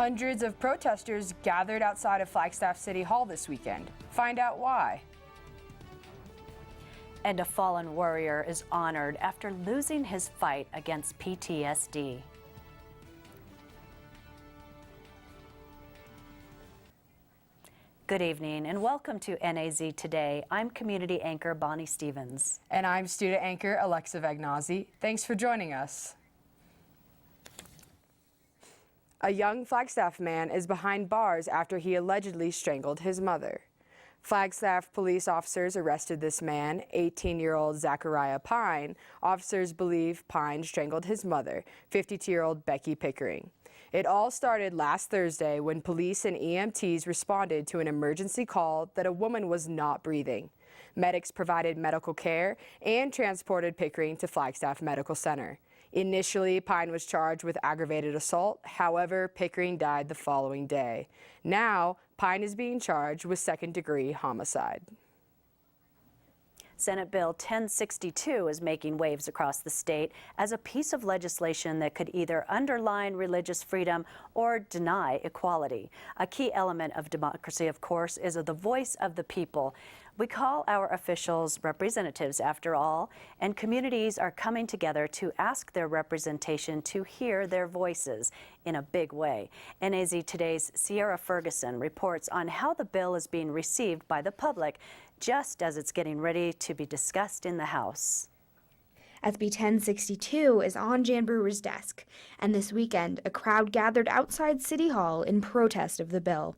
Hundreds of protesters gathered outside of Flagstaff City Hall this weekend. Find out why. And a fallen warrior is honored after losing his fight against PTSD. Good evening and welcome to NAZ Today. I'm community anchor Bonnie Stevens. And I'm student anchor Alexa Vagnazzi. Thanks for joining us. A young Flagstaff man is behind bars after he allegedly strangled his mother. Flagstaff police officers arrested this man, 18-year-old Zachariah Pine. Officers believe Pine strangled his mother, 52-year-old Becky Pickering. It all started last Thursday when police and EMTs responded to an emergency call that a woman was not breathing. Medics provided medical care and transported Pickering to Flagstaff Medical Center. Initially, Pine was charged with aggravated assault. However, Pickering died the following day. Now, Pine is being charged with second-degree homicide. Senate Bill 1062 is making waves across the state as a piece of legislation that could either underline religious freedom or deny equality. A key element of democracy, of course, is the voice of the people. We call our officials representatives, after all, and communities are coming together to ask their representation to hear their voices in a big way. NAZ Today's Sierra Ferguson reports on how the bill is being received by the public just as it's getting ready to be discussed in the House. SB 1062 is on Jan Brewer's desk, and this weekend a crowd gathered outside City Hall in protest of the bill.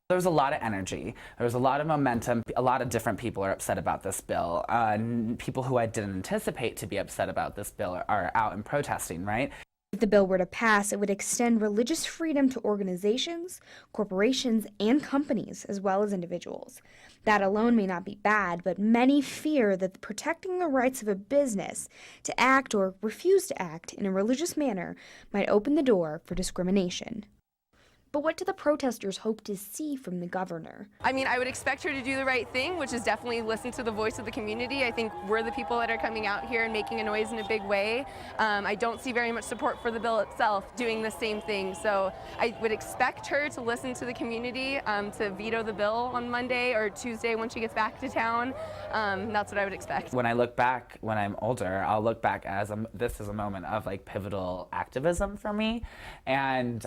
There was a lot of energy, there was a lot of momentum, a lot of different people are upset about this bill. People who I didn't anticipate to be upset about this bill are out and protesting, right? If the bill were to pass, it would extend religious freedom to organizations, corporations, and companies, as well as individuals. That alone may not be bad, but many fear that protecting the rights of a business to act or refuse to act in a religious manner might open the door for discrimination. But what do the protesters hope to see from the governor? I mean, I would expect her to do the right thing, which is definitely listen to the voice of the community. I think we're the people that are coming out here and making a noise in a big way. I don't see very much support for the bill itself doing the same thing. So I would expect her to listen to the community, to veto the bill on Monday or Tuesday when she gets back to town. That's what I would expect. When I look back, when I'm older, I'll look back as this is a moment of like pivotal activism for me. And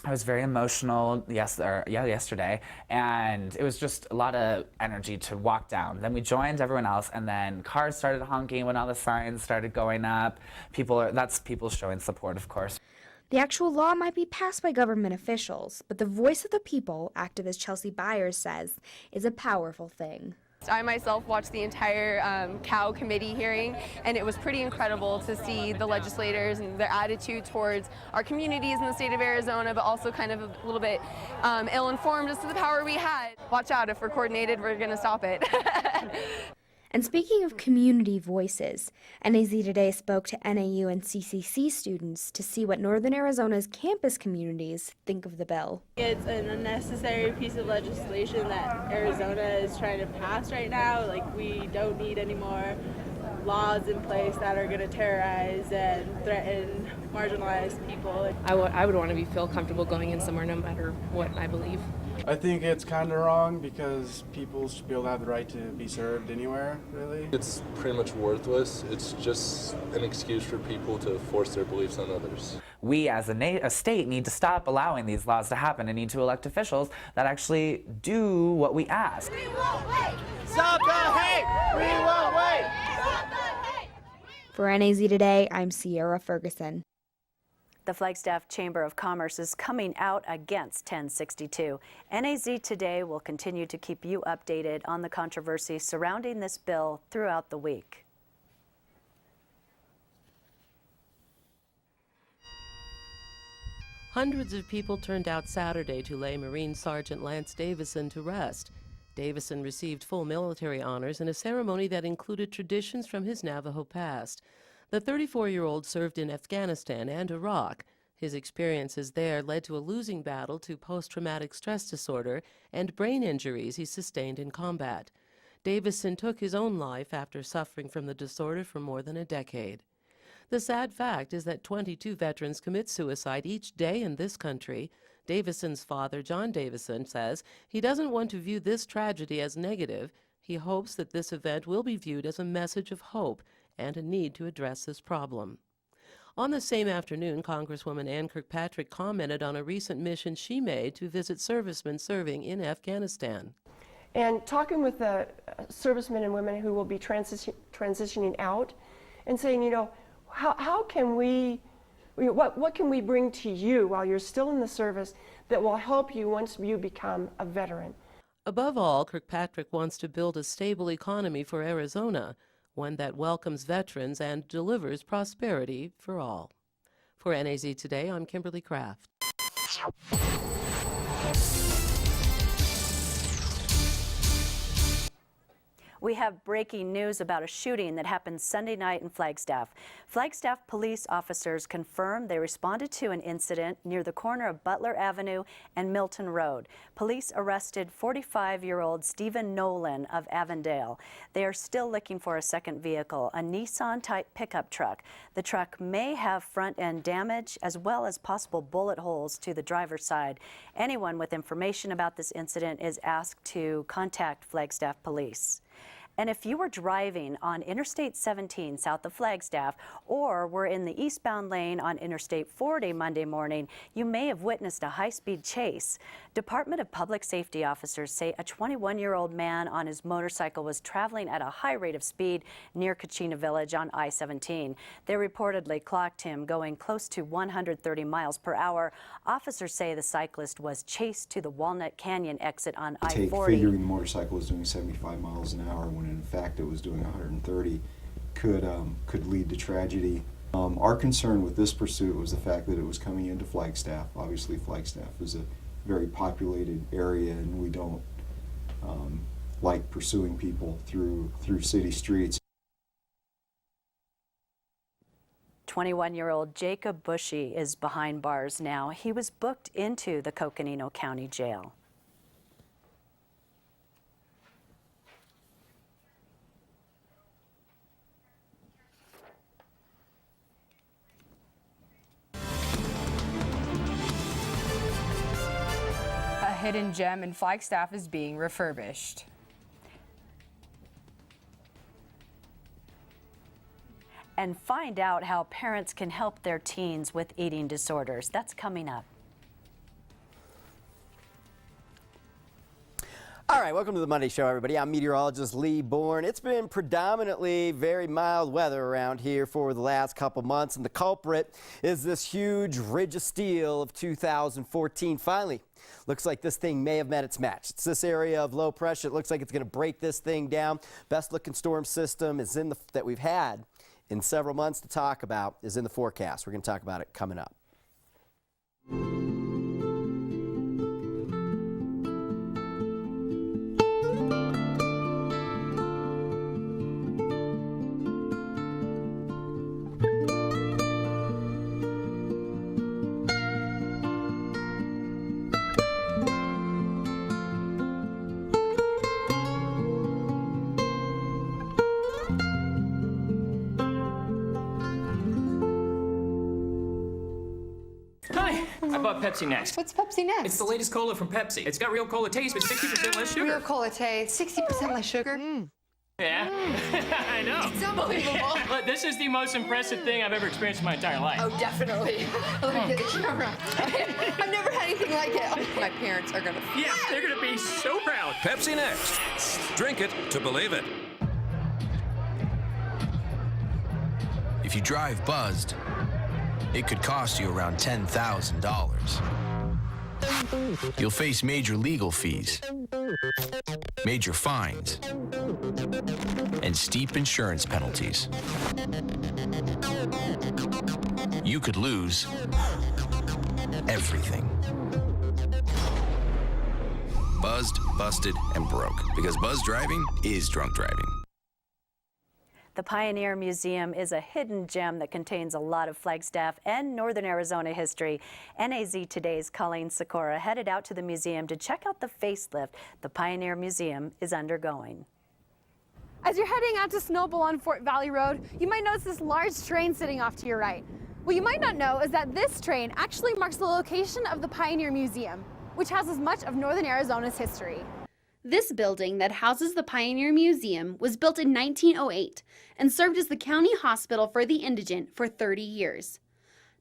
I was very emotional yesterday, and it was just a lot of energy to walk down. Then we joined everyone else, and then cars started honking when all the signs started going up. That's people showing support, of course. The actual law might be passed by government officials, but the voice of the people, activist Chelsea Byers says, is a powerful thing. I myself watched the entire COW committee hearing, and it was pretty incredible to see the legislators and their attitude towards our communities in the state of Arizona, but also kind of a little bit ill-informed as to the power we had. Watch out, if we're coordinated, we're going to stop it. And speaking of community voices, NAZ Today spoke to NAU and CCC students to see what Northern Arizona's campus communities think of the bill. It's an unnecessary piece of legislation that Arizona is trying to pass right now. Like, we don't need any more laws in place that are going to terrorize and threaten marginalized people. I would want to feel comfortable going in somewhere no matter what I believe. I think it's kind of wrong because people should be able to have the right to be served anywhere, really. It's pretty much worthless. It's just an excuse for people to force their beliefs on others. We as a state need to stop allowing these laws to happen and need to elect officials that actually do what we ask. We won't wait! Stop the hate! We won't wait! Stop the hate! For NAZ Today, I'm Sierra Ferguson. The Flagstaff Chamber of Commerce is coming out against 1062. NAZ Today will continue to keep you updated on the controversy surrounding this bill throughout the week. Hundreds of people turned out Saturday to lay Marine Sergeant Lance Davison to rest. Davison received full military honors in a ceremony that included traditions from his Navajo past. The 34-year-old served in Afghanistan and Iraq. His experiences there led to a losing battle to post-traumatic stress disorder and brain injuries he sustained in combat. Davison took his own life after suffering from the disorder for more than a decade. The sad fact is that 22 veterans commit suicide each day in this country. Davison's father, John Davison, says he doesn't want to view this tragedy as negative. He hopes that this event will be viewed as a message of hope and a need to address this problem. On the same afternoon, Congresswoman Ann Kirkpatrick commented on a recent mission she made to visit servicemen serving in Afghanistan. And talking with the servicemen and women who will be transitioning out and saying, you know, how can we, what can we bring to you while you're still in the service that will help you once you become a veteran? Above all, Kirkpatrick wants to build a stable economy for Arizona, one that welcomes veterans and delivers prosperity for all. For NAZ Today, I'm Kimberly Kraft. We have breaking news about a shooting that happened Sunday night in Flagstaff. Flagstaff police officers confirmed they responded to an incident near the corner of Butler Avenue and Milton Road. Police arrested 45-year-old Stephen Nolan of Avondale. They are still looking for a second vehicle, a Nissan-type pickup truck. The truck may have front-end damage as well as possible bullet holes to the driver's side. Anyone with information about this incident is asked to contact Flagstaff Police. And if you were driving on Interstate 17 south of Flagstaff or were in the eastbound lane on Interstate 40 Monday morning, you may have witnessed a high-speed chase. Department of Public Safety officers say a 21-year-old man on his motorcycle was traveling at a high rate of speed near Kachina Village on I-17. They reportedly clocked him going close to 130 miles per hour. Officers say the cyclist was chased to the Walnut Canyon exit on I-40. Figuring the motorcycle was doing 75 miles an hour when in fact it was doing 130 could lead to tragedy. Our concern with this pursuit was the fact that it was coming into Flagstaff. Obviously Flagstaff is a very populated area and we don't like pursuing people through city streets. 21-year-old Jacob Bushy is behind bars now. He was booked into the Coconino County Jail. A hidden gem in Flagstaff is being refurbished. And find out how parents can help their teens with eating disorders. That's coming up. All right, welcome to the Monday Show, everybody. I'm meteorologist Lee Bourne. It's been predominantly very mild weather around here for the last couple months, and the culprit is this huge ridge of steel of 2014. Finally, looks like this thing may have met its match. It's this area of low pressure. It looks like it's going to break this thing down. Best looking storm system is that we've had in several months to talk about is in the forecast. We're going to talk about it coming up. I bought Pepsi Next. What's Pepsi Next? It's the latest cola from Pepsi. It's got real cola taste, but 60% less sugar. Real cola taste, 60% less sugar. Yeah, I know. It's unbelievable. But this is the most impressive thing I've ever experienced in my entire life. Oh, definitely. Let me get the camera. I've never had anything like it. My parents are gonna. Yeah, they're gonna be so proud. Pepsi Next. Drink it to believe it. If you drive buzzed, it could cost you around $10,000. You'll face major legal fees, major fines, and steep insurance penalties. You could lose everything. Buzzed, busted, and broke. Because buzz driving is drunk driving. The Pioneer Museum is a hidden gem that contains a lot of Flagstaff and Northern Arizona history. NAZ Today's Colleen Sikora headed out to the museum to check out the facelift the Pioneer Museum is undergoing. As you're heading out to Snowball on Fort Valley Road, you might notice this large train sitting off to your right. What you might not know is that this train actually marks the location of the Pioneer Museum, which houses much of northern Arizona's history. This building that houses the Pioneer Museum was built in 1908 and served as the county hospital for the indigent for 30 years.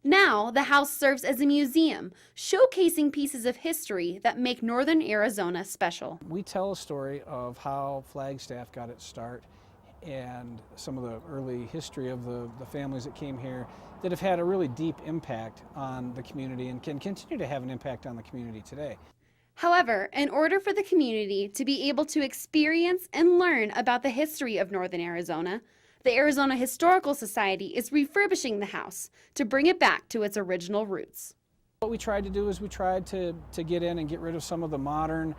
Now, the house serves as a museum, showcasing pieces of history that make northern Arizona special. We tell a story of how Flagstaff got its start and some of the early history of the families that came here that have had a really deep impact on the community and can continue to have an impact on the community today. However, in order for the community to be able to experience and learn about the history of northern Arizona, the Arizona Historical Society is refurbishing the house to bring it back to its original roots. What we tried to do is we tried to get in and get rid of some of the modern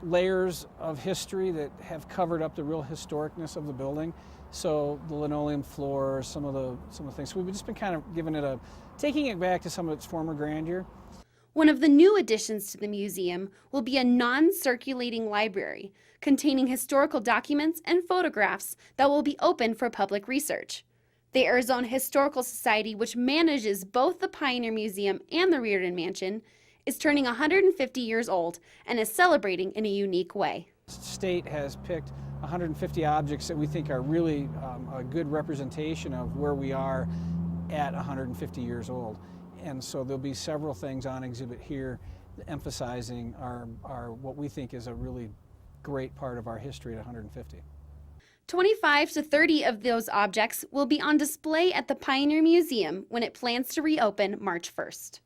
layers of history that have covered up the real historicness of the building. So the linoleum floor, some of the things. So we've just been kind of taking it back to some of its former grandeur. One of the new additions to the museum will be a non-circulating library containing historical documents and photographs that will be open for public research. The Arizona Historical Society, which manages both the Pioneer Museum and the Reardon Mansion, is turning 150 years old and is celebrating in a unique way. The state has picked 150 objects that we think are really a good representation of where we are at 150 years old. And so there'll be several things on exhibit here emphasizing our what we think is a really great part of our history at 150. 25 to 30 of those objects will be on display at the Pioneer Museum when it plans to reopen March 1st.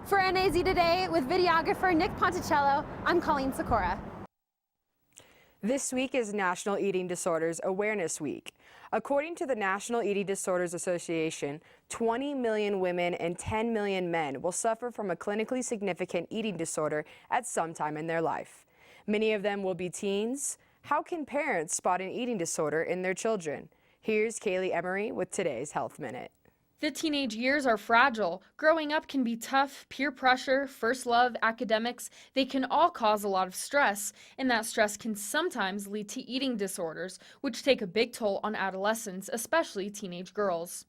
For NAZ Today, with videographer Nick Ponticello, I'm Colleen Sikora. This week is National Eating Disorders Awareness Week. According to the National Eating Disorders Association, 20 million women and 10 million men will suffer from a clinically significant eating disorder at some time in their life. Many of them will be teens. How can parents spot an eating disorder in their children? Here's Kaylee Emery with today's Health Minute. The teenage years are fragile. Growing up can be tough. Peer pressure, first love, academics, they can all cause a lot of stress, and that stress can sometimes lead to eating disorders, which take a big toll on adolescents, especially teenage girls.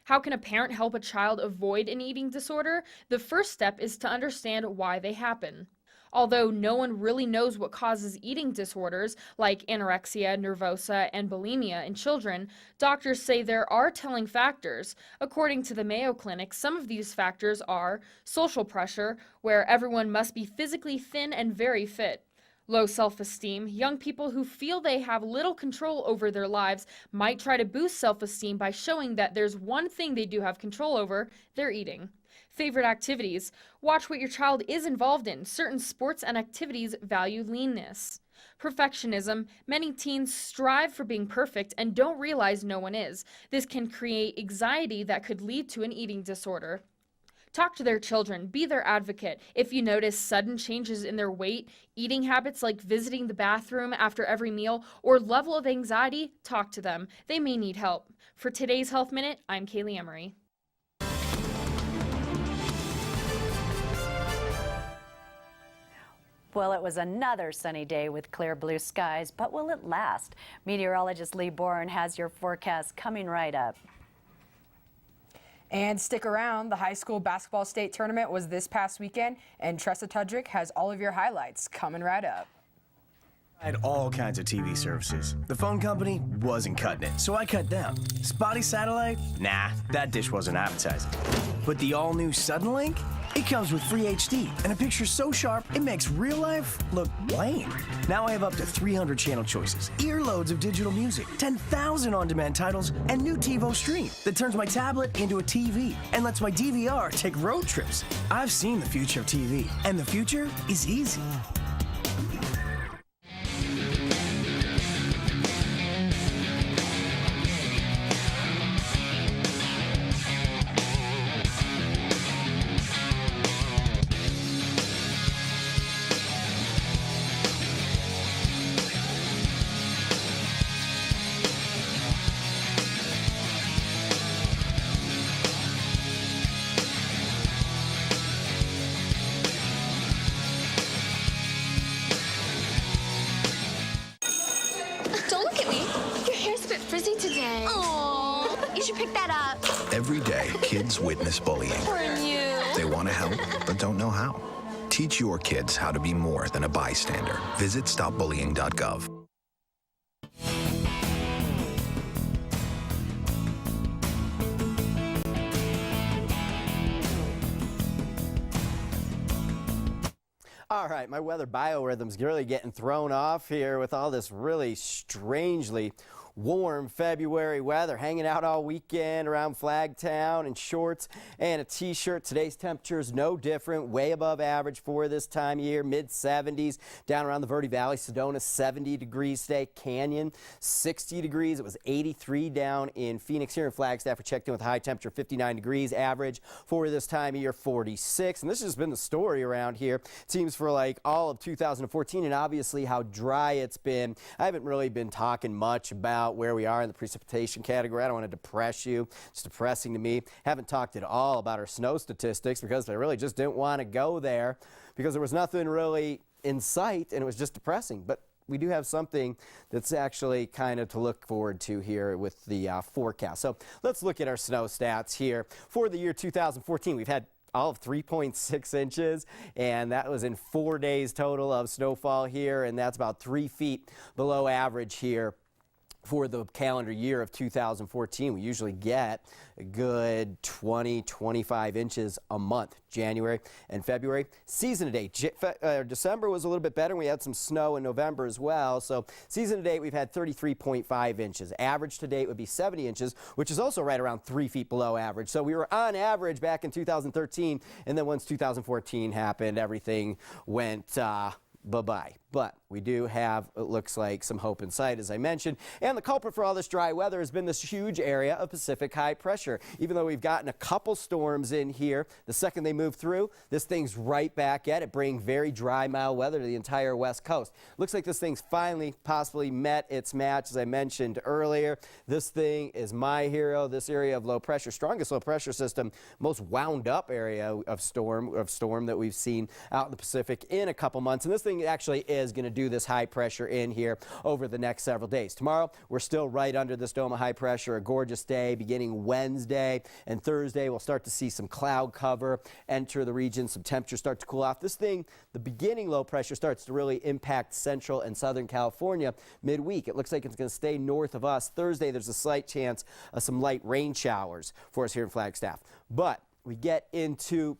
How can a parent help a child avoid an eating disorder? The first step is to understand why they happen. Although no one really knows what causes eating disorders like anorexia, nervosa, and bulimia in children, doctors say there are telling factors. According to the Mayo Clinic, some of these factors are social pressure, where everyone must be physically thin and very fit. Low self-esteem. Young people who feel they have little control over their lives might try to boost self-esteem by showing that there's one thing they do have control over: their eating. Favorite activities. Watch what your child is involved in. Certain sports and activities value leanness. Perfectionism. Many teens strive for being perfect and don't realize no one is. This can create anxiety that could lead to an eating disorder. Talk to their children. Be their advocate. If you notice sudden changes in their weight, eating habits like visiting the bathroom after every meal, or level of anxiety, talk to them. They may need help. For today's Health Minute, I'm Kaylee Emery. Well, it was another sunny day with clear blue skies, but will it last? Meteorologist Lee Bourne has your forecast coming right up. And stick around, the high school basketball state tournament was this past weekend, and Tressa Tudrick has all of your highlights coming right up. I had all kinds of TV services. The phone company wasn't cutting it, so I cut down. Spotty satellite? Nah, that dish wasn't appetizing. But the all-new Suddenlink? It comes with free HD and a picture so sharp it makes real life look lame. Now I have up to 300 channel choices, earloads of digital music, 10,000 on-demand titles, and new TiVo Stream that turns my tablet into a TV and lets my DVR take road trips. I've seen the future of TV, and the future is easy. pick that up. Every day, kids witness bullying. For you. They want to help, but don't know how. Teach your kids how to be more than a bystander. Visit stopbullying.gov. All right, my weather biorhythm's really getting thrown off here with all this really strangely warm February weather. Hanging out all weekend around Flagtown in shorts and a t-shirt. Today's temperatures no different, way above average for this time of year, mid-70s. Down around the Verde Valley, Sedona 70 degrees today. Canyon 60 degrees. It was 83 down in Phoenix. Here in Flagstaff, we checked in with a high temperature 59 degrees. Average for this time of year 46. And this has been the story around here. It seems for like all of 2014 and obviously how dry it's been. I haven't really been talking much about where we are in the precipitation category. I don't want to depress you. It's depressing to me. Haven't talked at all about our snow statistics because I really just didn't want to go there because there was nothing really in sight and it was just depressing. But we do have something that's actually kind of to look forward to here with the forecast. So let's look at our snow stats here. For the year 2014, we've had all of 3.6 inches, and that was in 4 days total of snowfall here, and that's about 3 feet below average here for the calendar year of 2014. We usually get a good 20-25 inches a month, January and February. Season to date, December was a little bit better. We had some snow in November as well. So season to date, we've had 33.5 inches. Average to date would be 70 inches, which is also right around 3 feet below average. So we were on average back in 2013, and then once 2014 happened, everything went bye-bye. But we do have, it looks like, some hope in sight, as I mentioned. And the culprit for all this dry weather has been this huge area of Pacific high pressure. Even though we've gotten a couple storms in here, the second they move through, this thing's right back at it, bringing very dry, mild weather to the entire west coast. Looks like this thing's finally possibly met its match, as I mentioned earlier. This thing is my hero. This area of low pressure, strongest low pressure system, most wound up area of storm that we've seen out in the Pacific in a couple months. And this thing actually is going to do this high pressure in here over the next several days. Tomorrow, we're still right under this dome of high pressure, a gorgeous day beginning Wednesday and Thursday. We'll start to see some cloud cover enter the region, some temperatures start to cool off. This thing, the beginning low pressure starts to really impact central and southern California midweek. It looks like it's going to stay north of us. Thursday, there's a slight chance of some light rain showers for us here in Flagstaff. But we get into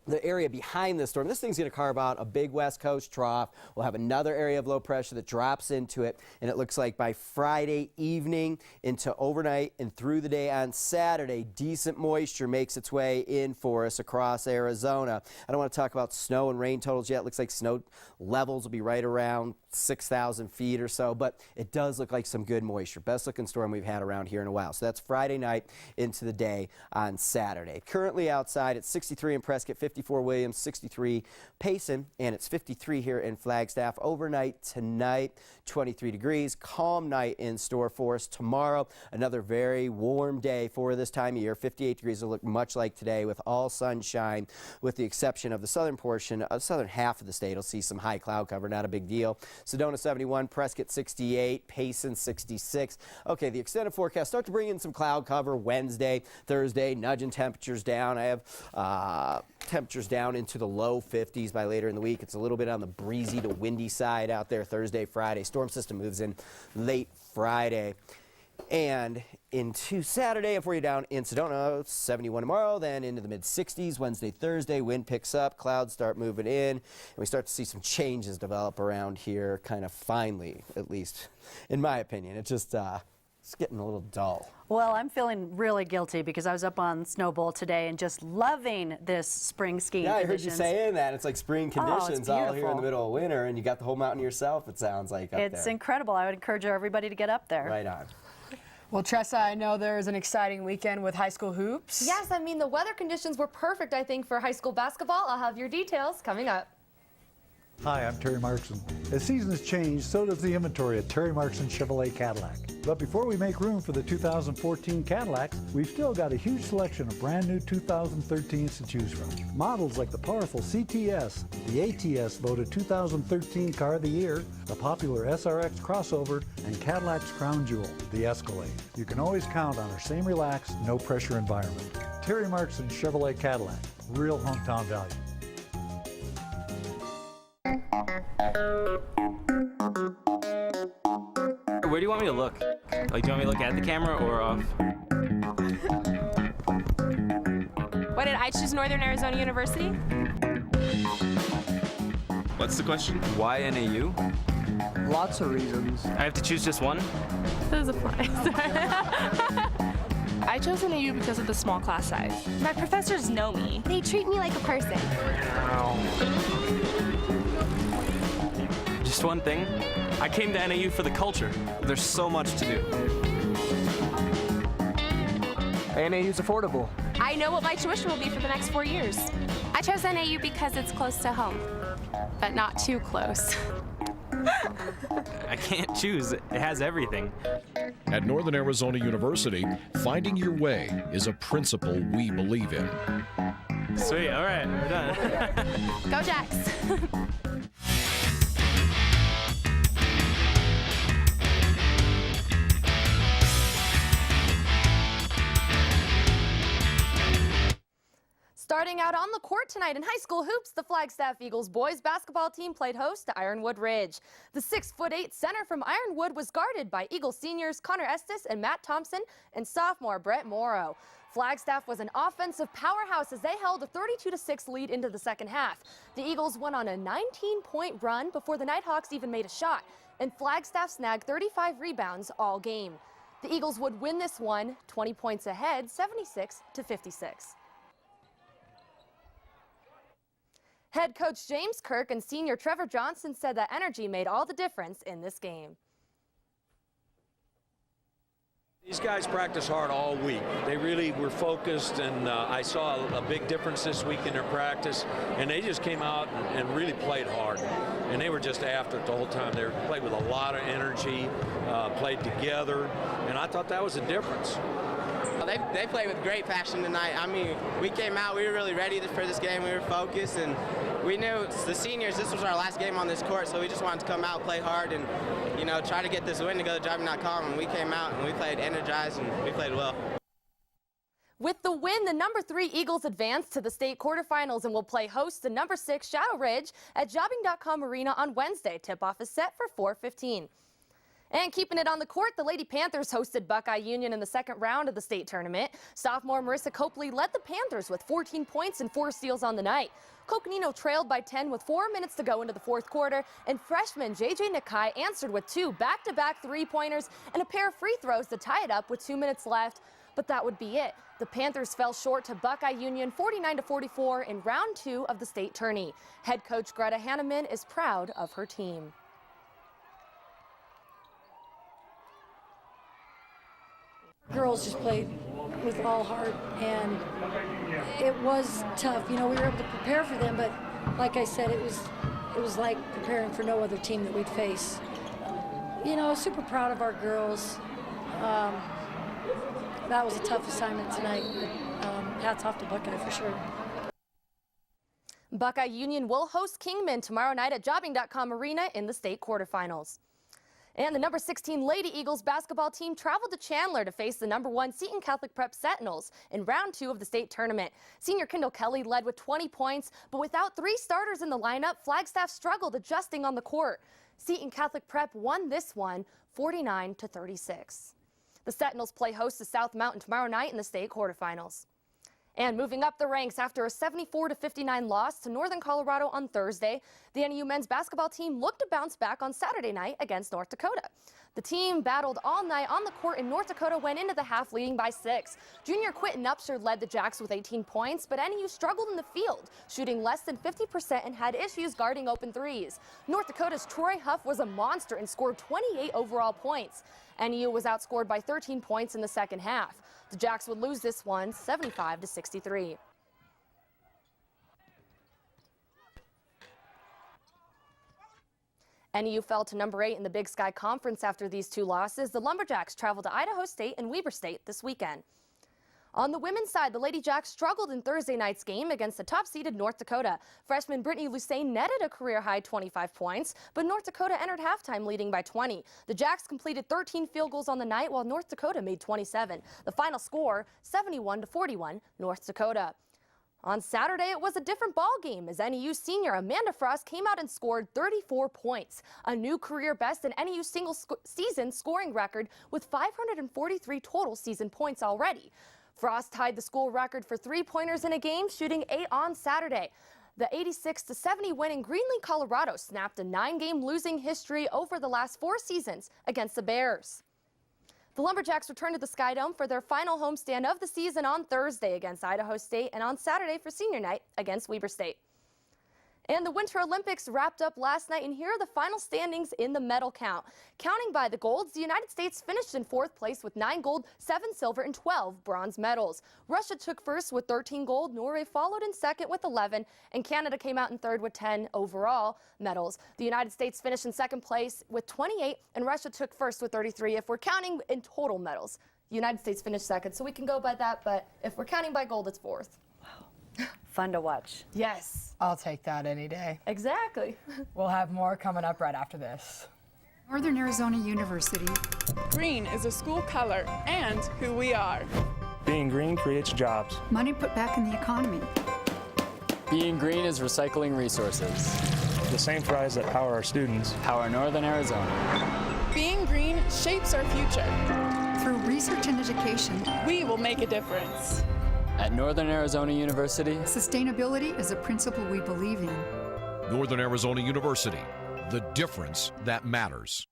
the area behind this storm. This thing's going to carve out a big west coast trough. We'll have another area of low pressure that drops into it, and it looks like by Friday evening into overnight and through the day on Saturday, decent moisture makes its way in for us across Arizona. I don't want to talk about snow and rain totals yet. It looks like snow levels will be right around 6,000 feet or so, but it does look like some good moisture. Best looking storm we've had around here in a while. So that's Friday night into the day on Saturday. Currently outside at 63 in Prescott, 54 Williams, 63 Payson, and it's 53 here in Flagstaff. Overnight tonight, 23 degrees. Calm night in store for us tomorrow. Another very warm day for this time of year. 58 degrees will look much like today with all sunshine, with the exception of the southern portion, southern half of the state. Will see some high cloud cover, not a big deal. Sedona 71, Prescott 68, Payson 66. Okay, the extended forecast start to bring in some cloud cover Wednesday, Thursday, nudging temperatures down. I have temperatures down into the low 50s by later in the week. It's a little bit on the breezy to windy side out there Thursday, Friday. Storm system moves in late Friday. And into Saturday, if we're down in Sedona, 71 tomorrow, then into the mid-60s. Wednesday, Thursday, wind picks up, clouds start moving in, and we start to see some changes develop around here kind of finally, at least in my opinion. It's just it's getting a little dull. Well, I'm feeling really guilty because I was up on Snow Bowl today and just loving this spring skiing conditions. conditions. I heard you saying that. It's like spring conditions all here in the middle of winter, and you got the whole mountain yourself, it sounds like, up there. It's incredible. I would encourage everybody to get up there. Right on. Well, Tressa, I know there's an exciting weekend with high school hoops. Yes, I mean, the weather conditions were perfect, I think, for high school basketball. I'll have your details coming up. Hi, I'm Terry Markson. As seasons change, so does the inventory at Terry Markson Chevrolet Cadillac. But before we make room for the 2014 Cadillacs, we've still got a huge selection of brand new 2013s to choose from. Models like the powerful CTS, the ATS voted 2013 Car of the Year, the popular SRX crossover, and Cadillac's crown jewel, the Escalade. You can always count on our same relaxed, no pressure environment. Terry Markson Chevrolet Cadillac, real hometown value. Where do you want me to look? Like, do you want me to look at the camera or off? Why did I choose Northern Arizona University? What's the question? Why NAU? Lots of reasons. I have to choose just one? This applies. I chose NAU because of the small class size. My professors know me. They treat me like a person. Just one thing. I came to NAU for the culture. There's so much to do. NAU's affordable. I know what my tuition will be for the next 4 years. I chose NAU because it's close to home, but not too close. I can't choose. It has everything. At Northern Arizona University, finding your way is a principle we believe in. Sweet, all right, we're done. Go Jacks! Starting out on the court tonight in high school hoops, the Flagstaff Eagles boys basketball team played host to Ironwood Ridge. The 6'8" center from Ironwood was guarded by Eagles seniors Connor Estes and Matt Thompson and sophomore Brett Morrow. Flagstaff was an offensive powerhouse as they held a 32-6 lead into the second half. The Eagles went on a 19-point run before the Nighthawks even made a shot, and Flagstaff snagged 35 rebounds all game. The Eagles would win this one 20 points ahead, 76-56. Head coach James Kirk and senior Trevor Johnson said that energy made all the difference in this game. These guys practice hard all week. They really were focused, and I saw a big difference this week in their practice, and they just came out and really played hard. And they were just after it the whole time. They played with a lot of energy, played together, and I thought that was the difference. They played with great passion tonight. I mean, we came out, we were really ready for this game. We were focused, and we knew the seniors, this was our last game on this court, so we just wanted to come out, play hard, and try to get this win to go to driving.com. And we came out and we played energized and we played well. With the win, the number 3 Eagles advanced to the state quarterfinals and will play host to number 6 Shadow Ridge at jobbing.com Arena on Wednesday. Tip-off is set for 4:15. And keeping it on the court, the Lady Panthers hosted Buckeye Union in the second round of the state tournament. Sophomore Marissa Copley led the Panthers with 14 points and 4 steals on the night. Coconino trailed by 10 with 4 minutes to go into the fourth quarter, and freshman J.J. Nakai answered with 2 back-to-back three-pointers and a pair of free throws to tie it up with 2 minutes left. But that would be it. The Panthers fell short to Buckeye Union 49-44 in round 2 of the state tourney. Head coach Greta Hanneman is proud of her team. Girls just played with all heart, and it was tough. We were able to prepare for them, but like I said, it was like preparing for no other team that we'd face. Super proud of our girls. That was a tough assignment tonight, but hats off to Buckeye for sure. Buckeye Union will host Kingman tomorrow night at jobbing.com Arena in the state quarterfinals. And the number 16 Lady Eagles basketball team traveled to Chandler to face the number 1 Seton Catholic Prep Sentinels in round 2 of the state tournament. Senior Kendall Kelly led with 20 points, but without 3 starters in the lineup, Flagstaff struggled adjusting on the court. Seton Catholic Prep won this one 49-36. The Sentinels play host to South Mountain tomorrow night in the state quarterfinals. And moving up the ranks after a 74-59 loss to Northern Colorado on Thursday, the NAU men's basketball team looked to bounce back on Saturday night against North Dakota. The team battled all night on the court, and North Dakota went into the half leading by 6. Junior Quinton Upshur led the Jacks with 18 points, but NAU struggled in the field, shooting less than 50% and had issues guarding open threes. North Dakota's Troy Huff was a monster and scored 28 overall points. NAU was outscored by 13 points in the second half. The Jacks would lose this one 75-63. NAU fell to number 8 in the Big Sky Conference after these two losses. The Lumberjacks traveled to Idaho State and Weber State this weekend. On the women's side, the Lady Jacks struggled in Thursday night's game against the top-seeded North Dakota. Freshman Brittany Lucane netted a career-high 25 points, but North Dakota entered halftime leading by 20. The Jacks completed 13 field goals on the night, while North Dakota made 27. The final score, 71-41, North Dakota. On Saturday, it was a different ball game as NAU senior Amanda Frost came out and scored 34 points, a new career best in NAU single-season scoring record with 543 total season points already. Frost tied the school record for three-pointers in a game, shooting 8 on Saturday. The 86-70 win in Greenlee, Colorado snapped a 9-game losing history over the last 4 seasons against the Bears. The Lumberjacks return to the Sky Dome for their final homestand of the season on Thursday against Idaho State and on Saturday for senior night against Weber State. And the Winter Olympics wrapped up last night, and here are the final standings in the medal count. Counting by the golds, the United States finished in 4th place with 9 gold, 7 silver, and 12 bronze medals. Russia took first with 13 gold, Norway followed in second with 11, and Canada came out in third with 10 overall medals. The United States finished in second place with 28, and Russia took first with 33 if we're counting in total medals. The United States finished second, so we can go by that, but if we're counting by gold, it's 4th. Fun to watch. Yes. I'll take that any day. Exactly. We'll have more coming up right after this. Northern Arizona University. Green is a school color and who we are. Being green creates jobs. Money put back in the economy. Being green is recycling resources. The same fries that power our students power Northern Arizona. Being green shapes our future. Through research and education, we will make a difference. At Northern Arizona University, sustainability is a principle we believe in. Northern Arizona University, the difference that matters.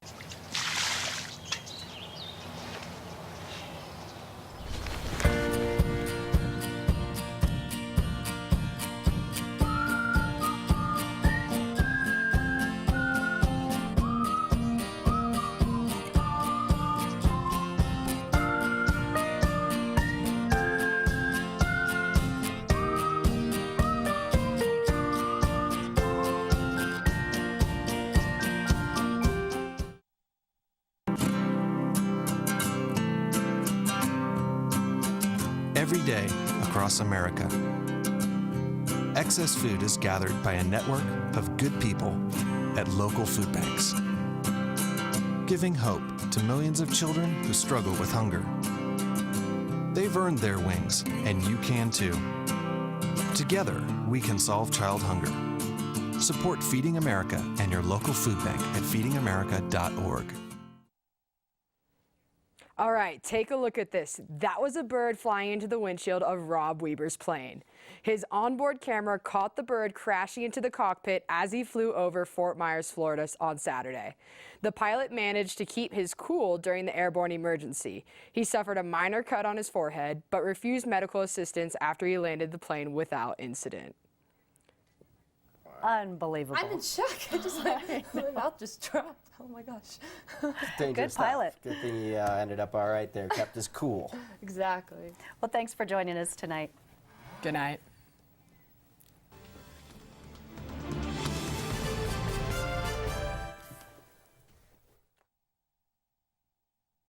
Every day across America, excess food is gathered by a network of good people at local food banks, giving hope to millions of children who struggle with hunger. They've earned their wings, and you can too. Together, we can solve child hunger. Support Feeding America and your local food bank at feedingamerica.org. All right, take a look at this. That was a bird flying into the windshield of Rob Weber's plane. His onboard camera caught the bird crashing into the cockpit as he flew over Fort Myers, Florida on Saturday. The pilot managed to keep his cool during the airborne emergency. He suffered a minor cut on his forehead, but refused medical assistance after he landed the plane without incident. Unbelievable. I'm in shock. I just my mouth just dropped. Oh my gosh. Dangerous Good pilot. Stuff. Good thing he ended up all right there, kept his cool. Exactly. Well, thanks for joining us tonight. Good night.